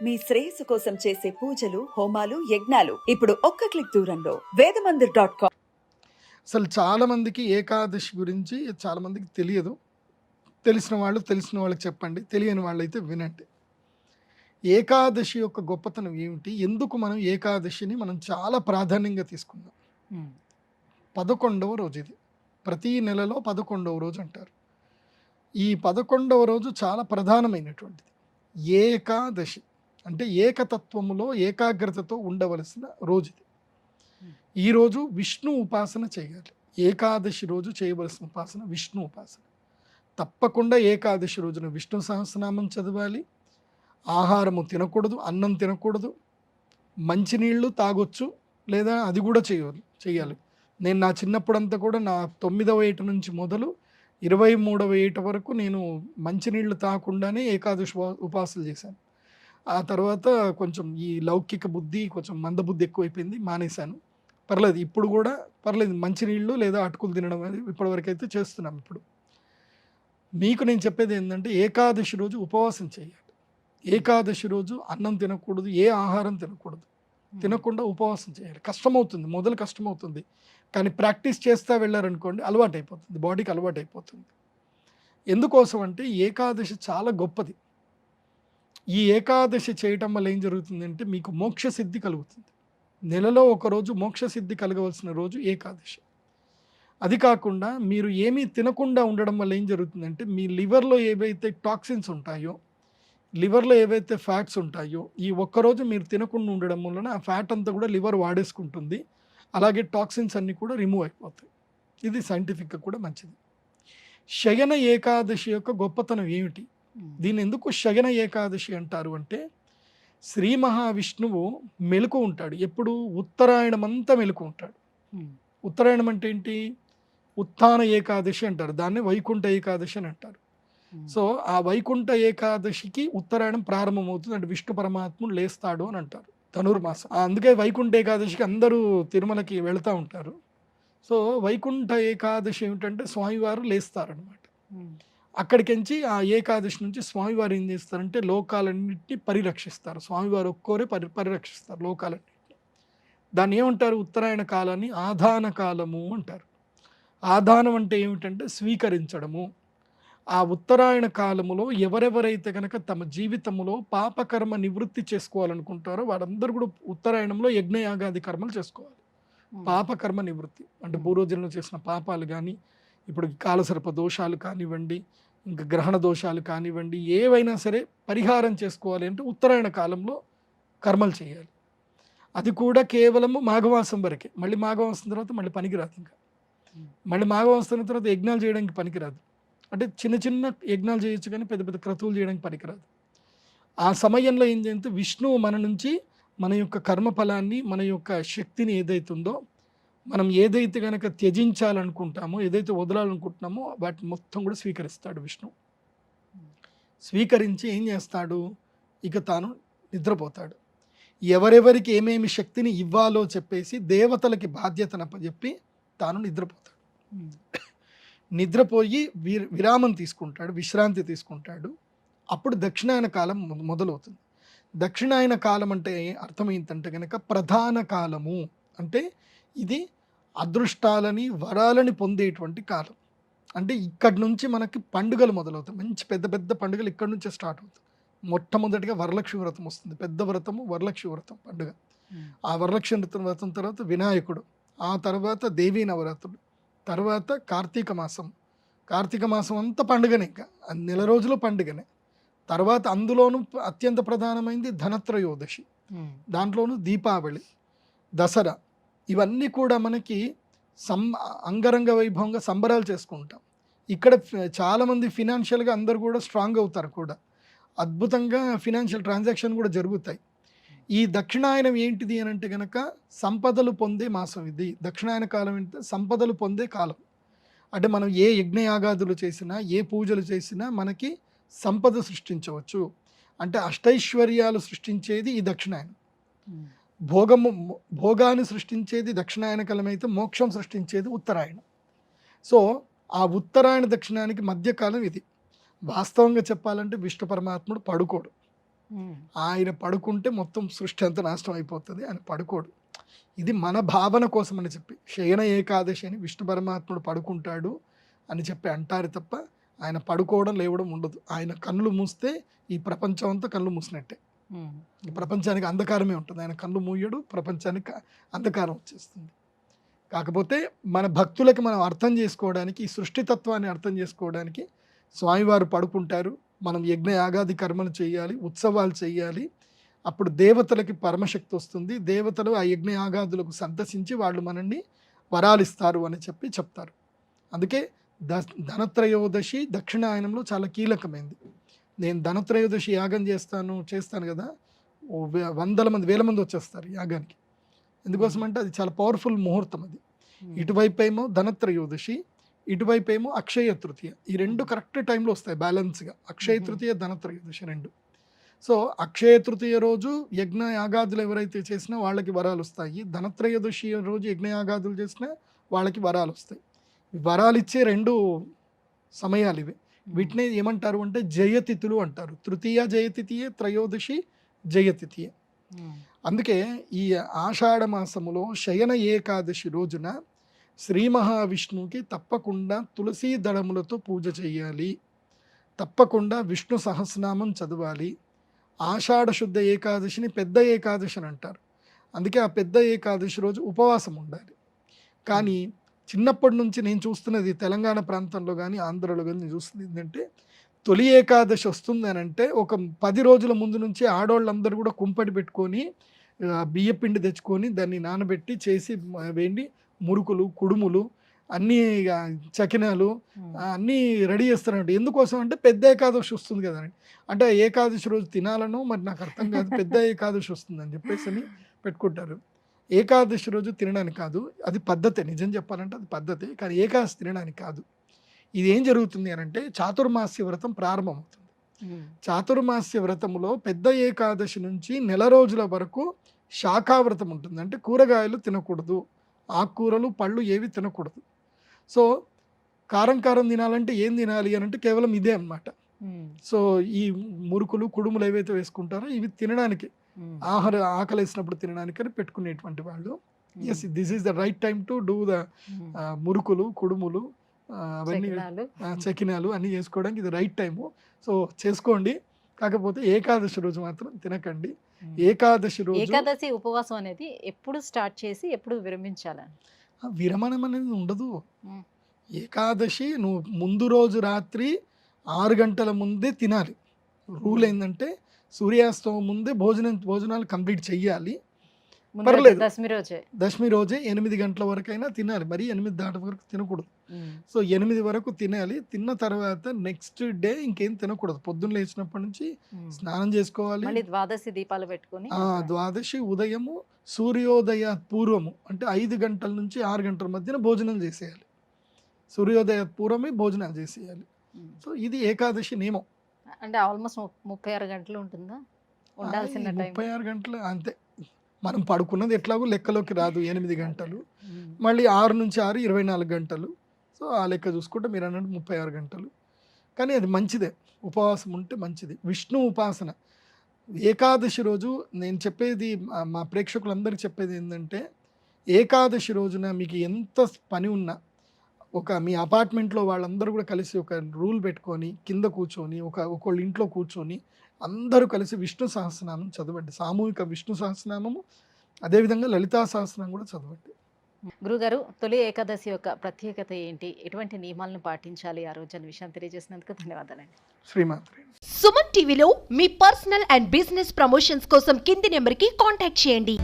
మీ శ్రేయస్సు కోసం చేసే పూజలు, హోమాలు, యజ్ఞాలు ఇప్పుడు ఒక్క క్లిక్ దూరంలో వేదమందిర్.com. అసలు చాలామందికి ఏకాదశి గురించి చాలామందికి తెలియదు. తెలిసిన వాళ్ళకి చెప్పండి. తెలియని వాళ్ళైతే వినండి. ఏకాదశి యొక్క గొప్పతనం ఏమిటి? ఎందుకు మనం ఏకాదశిని చాలా ప్రాధాన్యంగా తీసుకున్నాం? 11వ రోజు ఇది. ప్రతి నెలలో 11వ రోజు అంటారు. ఈ 11వ రోజు చాలా ప్రధానమైనటువంటిది. ఏకాదశి అంటే ఏకతత్వములో ఏకాగ్రతతో ఉండవలసిన రోజు ఇది. ఈరోజు విష్ణు ఉపాసన చేయాలి. ఏకాదశి రోజు చేయవలసిన ఉపాసన విష్ణు ఉపాసన. తప్పకుండా ఏకాదశి రోజున విష్ణు సహస్రనామం చదవాలి. ఆహారము తినకూడదు, అన్నం తినకూడదు, మంచినీళ్ళు తాగొచ్చు, లేదా అది కూడా చేయాలి. నేను నా చిన్నప్పుడంతా కూడా నా 9వ ఏట నుంచి మొదలు 23వ ఏట వరకు నేను మంచినీళ్ళు తాగకుండానే ఏకాదశి ఉపాసనలు చేశాను. ఆ తర్వాత కొంచెం ఈ లౌకిక బుద్ధి, కొంచెం మందబుద్ధి ఎక్కువైపోయింది, మానేశాను. పర్లేదు, ఇప్పుడు కూడా పర్లేదు, మంచినీళ్ళు లేదా అటుకులు తినడం అనేది ఇప్పటివరకు అయితే చేస్తున్నాం. ఇప్పుడు మీకు నేను చెప్పేది ఏంటంటే ఏకాదశి రోజు ఉపవాసం చేయాలి. ఏకాదశి రోజు అన్నం తినకూడదు, ఏ ఆహారం తినకూడదు. తినకుండా ఉపవాసం చేయాలి. కష్టమవుతుంది, మొదలు కష్టమవుతుంది, కానీ ప్రాక్టీస్ చేస్తూ వెళ్ళారనుకోండి అలవాటు అయిపోతుంది, బాడీకి అలవాటు అయిపోతుంది. ఎందుకోసం అంటే ఏకాదశి చాలా గొప్పది. ఈ ఏకాదశి చేయటం వల్ల ఏం జరుగుతుందంటే మీకు మోక్ష సిద్ధి కలుగుతుంది. నెలలో ఒకరోజు మోక్ష సిద్ధి కలగవలసిన రోజు ఏకాదశి. అది కాకుండా మీరు ఏమీ తినకుండా ఉండడం వల్ల ఏం జరుగుతుందంటే మీ లివర్లో ఏవైతే టాక్సిన్స్ ఉంటాయో, లివర్లో ఏవైతే ఫ్యాట్స్ ఉంటాయో, ఈ ఒక్కరోజు మీరు తినకుండా ఉండడం వలన ఆ ఫ్యాట్ అంతా కూడా లివర్ వాడేసుకుంటుంది. అలాగే టాక్సిన్స్ అన్నీ కూడా రిమూవ్ అయిపోతాయి. ఇది సైంటిఫిక్గా కూడా మంచిది. శయన ఏకాదశి యొక్క గొప్పతనం ఏమిటి? దీన్ని ఎందుకు శయన ఏకాదశి అంటారు అంటే, శ్రీ మహావిష్ణువు మెలకు ఉంటాడు. ఎప్పుడు? ఉత్తరాయణం అంతా మెలకు ఉంటాడు. ఉత్తరాయణం అంటే ఏంటి? ఉత్థాన ఏకాదశి అంటారు, దాన్ని వైకుంఠ ఏకాదశి అని అంటారు. సో ఆ వైకుంఠ ఏకాదశికి ఉత్తరాయణం ప్రారంభమవుతుంది, అంటే విష్ణు పరమాత్ముడు లేస్తాడు అని అంటారు, ధనుర్మాసం. అందుకే వైకుంఠ ఏకాదశికి అందరూ తిరుమలకి వెళుతూ ఉంటారు. సో వైకుంఠ ఏకాదశి ఏమిటంటే స్వామివారు లేస్తారనమాట. అక్కడికించి ఆ ఏకాదశి నుంచి స్వామివారు ఏం చేస్తారంటే లోకాలన్నింటినీ పరిరక్షిస్తారు. స్వామివారు ఒక్కోరే పరిరక్షిస్తారు లోకాలన్నింటినీ. దాన్ని ఏమంటారు? ఉత్తరాయణ కాలాన్ని ఆధాన కాలము అంటారు. ఆధానం అంటే ఏమిటంటే స్వీకరించడము. ఆ ఉత్తరాయణ కాలములో ఎవరెవరైతే కనుక తమ జీవితంలో పాపకర్మ నివృత్తి చేసుకోవాలనుకుంటారో వారందరూ కూడా ఉత్తరాయణంలో యజ్ఞయాగాది కర్మలు చేసుకోవాలి. పాపకర్మ నివృత్తి అంటే పూర్వజన్మలో చేసిన పాపాలు కానీ, ఇప్పుడు కాలసర్ప దోషాలు కానివ్వండి, ఇంకా గ్రహణ దోషాలు కానివ్వండి, ఏవైనా సరే పరిహారం చేసుకోవాలి అంటే ఉత్తరాయణ కాలంలో కర్మలు చేయాలి. అది కూడా కేవలము మాఘమాసం వరకే. మళ్ళీ మాఘమాసం తర్వాత మళ్ళీ పనికిరాదు. ఇంకా మళ్ళీ మాఘమాసం తర్వాత యజ్ఞాలు చేయడానికి పనికిరాదు. అంటే చిన్న చిన్న యజ్ఞాలు చేయొచ్చు, కానీ పెద్ద పెద్ద క్రతువులు చేయడానికి పనికిరాదు. ఆ సమయంలో ఏం చేస్తే విష్ణువు మన నుంచి మన యొక్క కర్మఫలాన్ని, మన యొక్క శక్తిని ఏదైతుందో, మనం ఏదైతే కనుక త్యజించాలనుకుంటామో, ఏదైతే వదలాలనుకుంటున్నామో వాటిని మొత్తం కూడా స్వీకరిస్తాడు విష్ణువు. స్వీకరించి ఏం చేస్తాడు? ఇక తాను నిద్రపోతాడు. ఎవరెవరికి ఏమేమి శక్తిని ఇవ్వాలో చెప్పేసి దేవతలకి బాధ్యతను అప్పచెప్పి తాను నిద్రపోతాడు. నిద్రపోయి విరామం తీసుకుంటాడు, విశ్రాంతి తీసుకుంటాడు. అప్పుడు దక్షిణాయన కాలం మొదలవుతుంది. దక్షిణాయన కాలం అంటే అర్థం ఏంటంటే కనుక ప్రధాన కాలము. అంటే ఇది అదృష్టాలని, వరాలని పొందేటువంటి కాలం. అంటే ఇక్కడి నుంచి మనకి పండుగలు మొదలవుతాయి. మంచి పెద్ద పెద్ద పండుగలు ఇక్కడి నుంచే స్టార్ట్ అవుతాయి. మొట్టమొదటిగా వరలక్ష్మి వ్రతం వస్తుంది. పెద్ద వ్రతము వరలక్ష్మి వ్రతం పండుగ. ఆ వరలక్ష్మి వ్రతం తర్వాత వినాయకుడు, ఆ తర్వాత దేవీ నవరాత్రులు, తర్వాత కార్తీక మాసం. కార్తీక మాసం అంతా పండుగనే, ఇంకా నెల రోజులు పండుగనే. తర్వాత అందులోనూ అత్యంత ప్రధానమైంది ధనత్రయోదశి, దాంట్లోనూ దీపావళి, దసరా. ఇవన్నీ కూడా మనకి అంగరంగ వైభవంగా సంబరాలు చేసుకుంటాం. ఇక్కడ చాలామంది ఫినాన్షియల్గా అందరూ కూడా స్ట్రాంగ్ అవుతారు కూడా. అద్భుతంగా ఫినాన్షియల్ ట్రాన్సాక్షన్ కూడా జరుగుతాయి. ఈ దక్షిణాయనం ఏంటిది అని అంటే కనుక సంపదలు పొందే మాసం ఇది. దక్షిణాయన కాలం ఏంటంటే సంపదలు పొందే కాలం. అంటే మనం ఏ యజ్ఞయాగాదులు చేసినా, ఏ పూజలు చేసినా మనకి సంపద సృష్టించవచ్చు. అంటే అష్టైశ్వర్యాలు సృష్టించేది ఈ దక్షిణాయనం. భోగాన్ని సృష్టించేది దక్షిణాయన కాలం అయితే, మోక్షం సృష్టించేది ఉత్తరాయణం. సో ఆ ఉత్తరాయణ దక్షిణానికి మధ్యకాలం ఇది. వాస్తవంగా చెప్పాలంటే విష్ణు పరమాత్ముడు పడుకోడు. ఆయన పడుకుంటే మొత్తం సృష్టి అంతా నాశనం అయిపోతుంది, ఆయన పడుకోడు. ఇది మన భావన కోసం అని చెప్పి శయన ఏకాదశి అని విష్ణు పరమాత్ముడు పడుకుంటాడు అని చెప్పి అంటారు తప్ప ఆయన పడుకోవడం లేవడం ఉండదు. ఆయన కళ్ళు మూస్తే ఈ ప్రపంచం అంతా కళ్ళు మూసినట్టే. ఈ ప్రపంచానికి అంధకారమే ఉంటుంది. ఆయన కళ్ళు మూయడు, ప్రపంచానికి అంధకారం వచ్చేస్తుంది. కాకపోతే మన భక్తులకి మనం అర్థం చేసుకోవడానికి, ఈ సృష్టితత్వాన్ని అర్థం చేసుకోవడానికి స్వామివారు పడుకుంటారు. మనం యజ్ఞ యాగాది కర్మలు చేయాలి, ఉత్సవాలు చేయాలి. అప్పుడు దేవతలకి పరమశక్తి వస్తుంది. దేవతలు ఆ యజ్ఞ యాగాదులకు సందర్శించి వాళ్ళు మనల్ని వరాలిస్తారు అని చెప్పి చెప్తారు. అందుకే ధనత్రయోదశి దక్షిణాయనంలో చాలా కీలకమైంది. నేను ధనత్రయోదశి యాగం చేస్తాను కదా, వందల మంది వేల మంది వచ్చేస్తారు యాగానికి. ఎందుకోసం అంటే అది చాలా పవర్ఫుల్ ముహూర్తం. అది ఇటువైపు ఏమో ధనత్రయోదశి, ఇటువైపు ఏమో అక్షయ తృతీయ. ఈ రెండు కరెక్ట్ టైంలో వస్తాయి బ్యాలెన్స్గా. అక్షయ తృతీయ, ధనత్రయోదశి రెండు. సో అక్షయ తృతీయ రోజు యజ్ఞ యాగాదులు ఎవరైతే చేసినా వాళ్ళకి వరాలు వస్తాయి. ధనత్రయోదశి రోజు యజ్ఞ యాగాదులు చేసినా వాళ్ళకి వరాలు వస్తాయి. వరాలు ఇచ్చే రెండు సమయాలు ఇవి. వీటిని ఏమంటారు అంటే జయతిథులు అంటారు. తృతీయ జయతిథియే, త్రయోదశి జయతిథియే. అందుకే ఈ ఆషాఢ మాసములో శయన ఏకాదశి రోజున శ్రీ మహావిష్ణువుకి తప్పకుండా తులసీ దళములతో పూజ చేయాలి. తప్పకుండా విష్ణు సహస్రనామం చదవాలి. ఆషాఢ శుద్ధ ఏకాదశిని పెద్ద ఏకాదశి అని అంటారు. అందుకే ఆ పెద్ద ఏకాదశి రోజు ఉపవాసం ఉండాలి. కానీ చిన్నప్పటి నుంచి నేను చూస్తున్నది తెలంగాణ ప్రాంతంలో కానీ ఆంధ్రలో కానీ నేను చూస్తుంది ఏంటంటే, తొలి ఏకాదశి వస్తుంది అని అంటే ఒక 10 రోజుల ముందు నుంచి ఆడవాళ్ళందరూ కూడా కుంపటి పెట్టుకొని బియ్యపిండి తెచ్చుకొని దాన్ని నానబెట్టి చేసి వేండి మురుకులు, కుడుములు, అన్నీ చకినాలు అన్నీ రెడీ చేస్తారంట. ఎందుకోసం అంటే పెద్ద ఏకాదశి వస్తుంది కదండి. అంటే ఏకాదశి రోజు తినాలను మరి నాకు అర్థం కాదు, పెద్ద ఏకాదశి వస్తుంది అని చెప్పేసి అని పెట్టుకుంటారు. ఏకాదశి రోజు తినడానికి కాదు, అది పద్ధతే. నిజం చెప్పాలంటే అది పద్ధతే, కానీ ఏకాదశి తినడానికి కాదు. ఇది ఏం జరుగుతుంది అని అంటే చాతుర్మాస్య వ్రతం ప్రారంభమవుతుంది. చాతుర్మాస్య వ్రతంలో పెద్ద ఏకాదశి నుంచి నెల రోజుల వరకు శాఖావ్రతం ఉంటుంది. అంటే కూరగాయలు తినకూడదు, ఆకుకూరలు, పళ్ళు ఏవి తినకూడదు. సో కారం తినాలంటే ఏం తినాలి అని అంటే కేవలం ఇదే అన్నమాట. సో ఈ మురుకులు, కుడుములు ఏవైతే వేసుకుంటారో ఇవి తినడానికి, ఆకలి వేసినప్పుడు తినడానికి అని పెట్టుకునేటువంటి వాళ్ళు. Yes, this is the right time to do the మురుకులు, కుడుములు, అవన్నీ చకినాలు అన్నీ చేసుకోవడానికి ఇది రైట్ టైము. సో చేసుకోండి. కాకపోతే ఏకాదశి రోజు మాత్రం తినకండి. ఏకాదశి ఉపవాసం అనేది ఎప్పుడు స్టార్ట్ చేసి ఎప్పుడు విరమించాలి? విరమణం అనేది ఉండదు. ఏకాదశి నువ్వు ముందు రోజు రాత్రి 6 గంటల ముందే తినాలి. రూల్ ఏంటంటే సూర్యాస్తమం ముందే భోజనాలు కంప్లీట్ చెయ్యాలి. పర్లేదు, దశమి రోజే 8 గంటల వరకైనా తినాలి. మరి 8 దాటి వరకు తినకూడదు. సో 8 వరకు తినాలి. తిన్న తర్వాత నెక్స్ట్ డే ఇంకేం తినకూడదు. పొద్దున్న లేచినప్పటి నుంచి స్నానం చేసుకోవాలి. ద్వాదశి దీపాలు పెట్టుకుని ద్వాదశి ఉదయము సూర్యోదయ పూర్వము అంటే 5 గంటల నుంచి 6 గంటల మధ్యన భోజనం చేసేయాలి. సూర్యోదయ పూర్వమే భోజనాలు చేసేయాలి. సో ఇది ఏకాదశి నియమం. అంటే ఆల్మోస్ట్ 36 గంటలు ఉంటుందా? ఉండాల్సిన 36 గంటలు అంతే. మనం పడుకున్నది ఎట్లాగో లెక్కలోకి రాదు. 8 గంటలు, మళ్ళీ 6 నుంచి 6 24 గంటలు. సో ఆ లెక్క చూసుకుంటే మీరు అన్నట్టు 36 గంటలు. కానీ అది మంచిదే, ఉపవాసం ఉంటే మంచిది. విష్ణు ఉపాసన ఏకాదశి రోజు నేను చెప్పేది, మా ప్రేక్షకులందరికీ చెప్పేది ఏంటంటే, ఏకాదశి రోజున మీకు ఎంత పని ఉన్నా మీ అపార్ట్మెంట్లో వాళ్ళందరూ కూడా కలిసి ఒక రూల్ పెట్టుకొని కింద కూర్చొని ఒకళ్ళ ఇంట్లో కూర్చొని అందరూ కలిసి విష్ణు సహస్రనామం చదవండి. సామూహిక విష్ణు సహస్రనామము, అదేవిధంగా లలితా సహస్రనామం కూడా చదవండి. గురుగారు, తొలి ఏకాదశి యొక్క ప్రత్యేకత ఏంటి, ఎటువంటి నియమాలను పాటించాలి ఆ రోజు అనే విషయం తెలియజేసినందుకు ధన్యవాదాలండి. శ్రీమాత్రి. సుమన్ టీవీలో మీ పర్సనల్ అండ్ బిజినెస్ ప్రమోషన్స్ కోసం కింది నెంబర్కి కాంటాక్ట్ చేయండి.